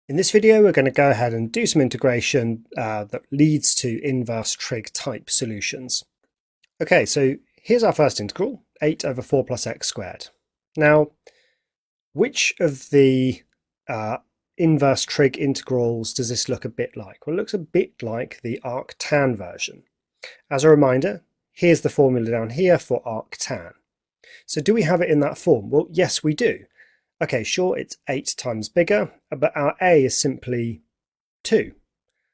In this video, we're going to go ahead and do some integration that leads to inverse trig type solutions. Okay, so here's our first integral, 8 over 4 plus x squared. Now, which of the inverse trig integrals does this look a bit like? Well, it looks a bit like the arctan version. As a reminder, here's the formula down here for arctan. So do we have it in that form? Well, yes, we do. Okay, sure, it's 8 times bigger, but our a is simply 2.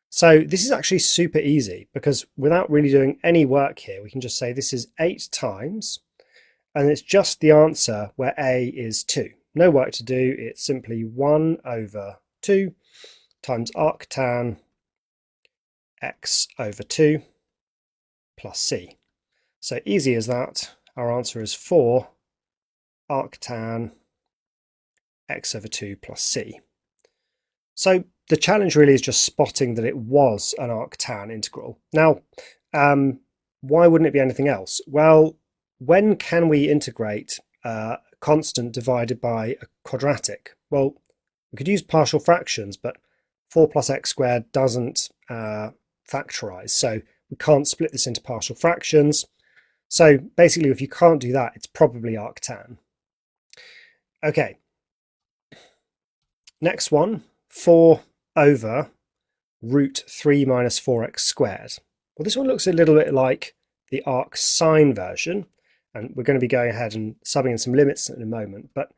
So this is actually super easy because without really doing any work here, we can just say this is 8 times, and it's just the answer where a is 2. No work to do, it's simply 1 over 2 times arctan x over 2 plus c. So easy as that, our answer is 4 arctan x over 2 plus c. So the challenge really is just spotting that it was an arctan integral. Now, why wouldn't it be anything else? Well, when can we integrate a constant divided by a quadratic? Well, we could use partial fractions, but 4 plus x squared doesn't factorize, so we can't split this into partial fractions. So basically, if you can't do that, it's probably arctan. Okay. Next one, 4 over root 3 minus 4x squared. Well, this one looks a little bit like the arcsine version, and we're going to be going ahead and subbing in some limits in a moment, but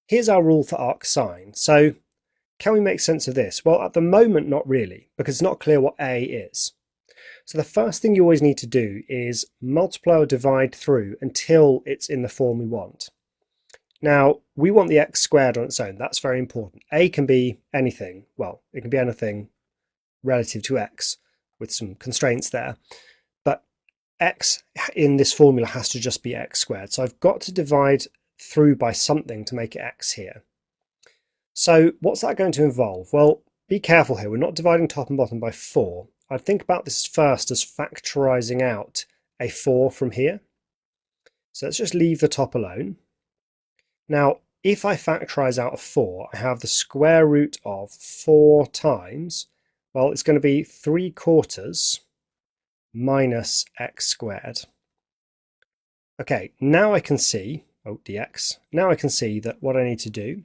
here's our rule for arcsine. So can we make sense of this? Well, at the moment, not really, because it's not clear what a is. So the first thing you always need to do is multiply or divide through until it's in the form we want. Now, we want the x squared on its own. That's very important. A can be anything. Well, it can be anything relative to x with some constraints there. But x in this formula has to just be x squared. So I've got to divide through by something to make it x here. So what's that going to involve? Well, be careful here. We're not dividing top and bottom by 4. I'd think about this first as factorising out a 4 from here. So let's just leave the top alone. Now, if I factorise out a 4, I have the square root of 4 times, well, it's going to be 3/4 minus x squared. Okay, now I can see, dx, now I can see that what I need to do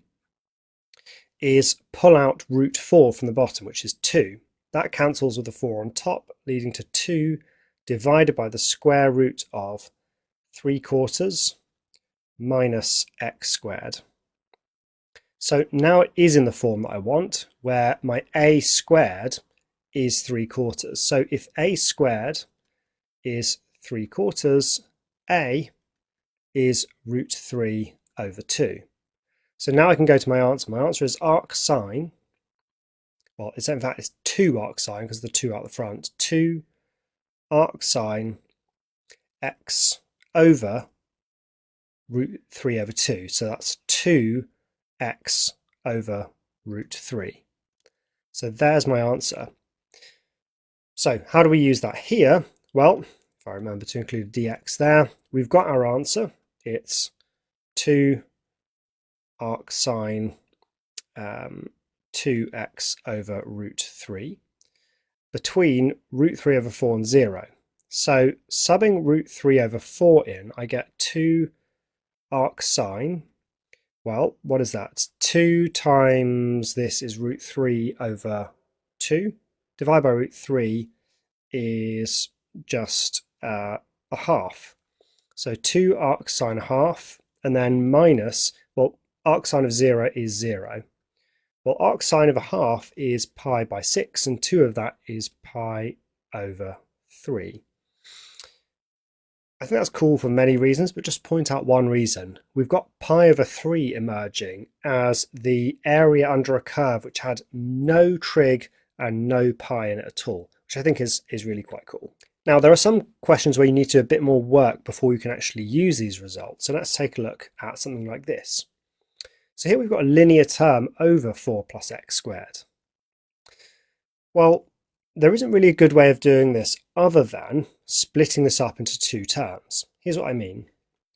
is pull out root 4 from the bottom, which is 2. That cancels with the 4 on top, leading to 2 divided by the square root of 3/4 minus x squared. So now it is in the form that I want, where my a squared is 3/4. So if a squared is 3/4, a is root 3 over 2. So now I can go to my answer. My answer is arcsine. Well, it's in fact it's 2 arcsine because the 2 out the front. 2 arcsine x over root 3 over 2. So that's 2x over root 3. So there's my answer. So how do we use that here? Well, if I remember to include dx there, we've got our answer. It's 2 arcsine 2x over root 3 between root 3 over 4 and 0. So subbing root 3 over 4 in, I get 2 arcsine. Well, what is that? 2 times this is root 3 over 2. Divided by root 3 is just a half. So 2 arcsine a half, and then minus, well, arcsine of 0 is 0. Well, arcsine of a half is pi by 6, and 2 of that is pi over 3. I think that's cool for many reasons, but just point out one reason. We've got pi over 3 emerging as the area under a curve which had no trig and no pi in it at all, which I think is really quite cool. Now, there are some questions where you need to do a bit more work before you can actually use these results. So let's take a look at something like this. So here we've got a linear term over 4 plus x squared. Well, there isn't really a good way of doing this other than splitting this up into 2 terms. Here's what I mean.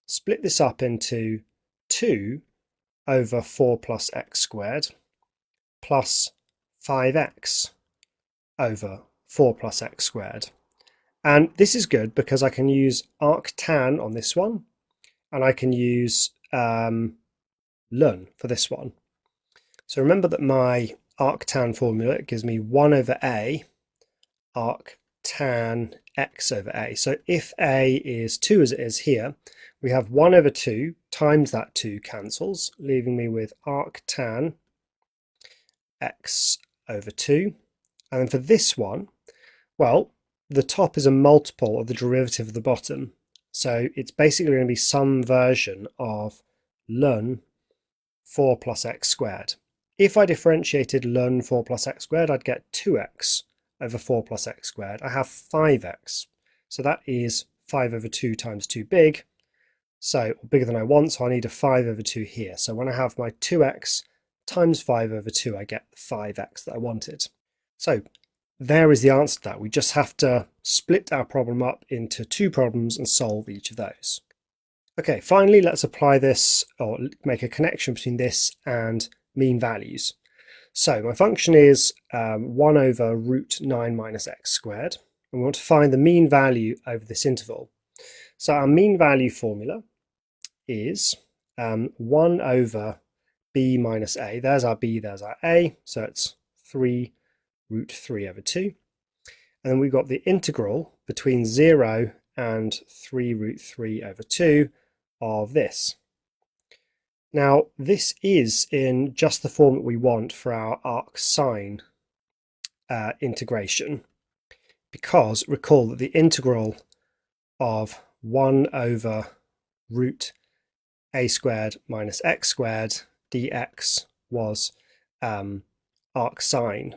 Split this up into 2 over 4 plus x squared plus 5x over 4 plus x squared. And this is good because I can use arctan on this one, and I can use ln for this one. So remember that my arctan formula gives me 1 over a arctan x over a. So if a is 2 as it is here, we have 1 over 2 times that 2 cancels, leaving me with arctan x over 2. And then for this one, well, the top is a multiple of the derivative of the bottom. So it's basically going to be some version of ln 4 plus x squared. If I differentiated ln 4 plus x squared, I'd get 2x over 4 plus x squared. I have 5x. So that is 5 over 2 times 2 big. So bigger than I want, so I need a 5 over 2 here. So when I have my 2x times 5 over 2, I get the 5x that I wanted. So there is the answer to that. We just have to split our problem up into 2 problems and solve each of those. Okay, finally, let's apply this, or make a connection between this and mean values. So my function is 1 over root 9 minus x squared, and we want to find the mean value over this interval. So our mean value formula is 1 over b minus a. There's our b, there's our a, so it's 3 root 3 over 2. And then we've got the integral between 0 and 3 root 3 over 2 of this. Now, this is in just the form that we want for our arcsine integration, because recall that the integral of 1 over root a squared minus x squared dx was arcsine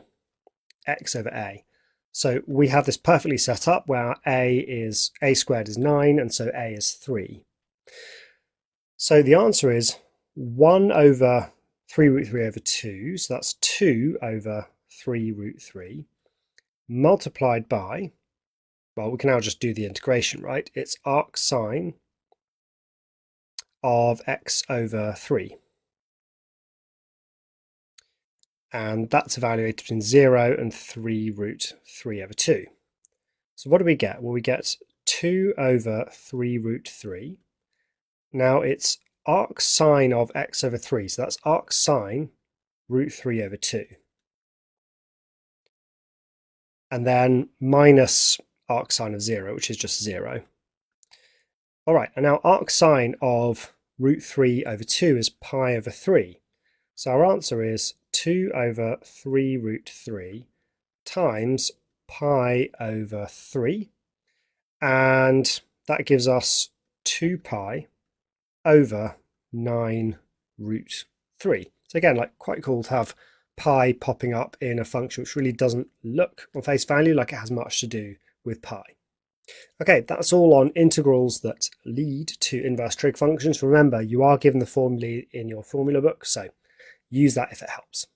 x over a. So we have this perfectly set up where a squared is 9, and so a is 3. So the answer is 1 over 3 root 3 over 2, so that's 2 over 3 root 3, multiplied by, well, we can now just do the integration, right? It's arcsine of x over 3. And that's evaluated between 0 and 3 root 3 over 2. So what do we get? Well, we get 2 over 3 root 3. Now it's arcsine of x over 3, so that's arcsine root 3 over 2. And then minus arcsine of 0, which is just 0. All right, and now arcsine of root 3 over 2 is pi over 3. So our answer is 2 over 3 root 3 times pi over 3. And that gives us 2 pi over 9 root 3. So again, like quite cool to have pi popping up in a function which really doesn't look on face value like it has much to do with pi. Okay, that's all on integrals that lead to inverse trig functions. Remember, you are given the formulae in your formula book, so use that if it helps.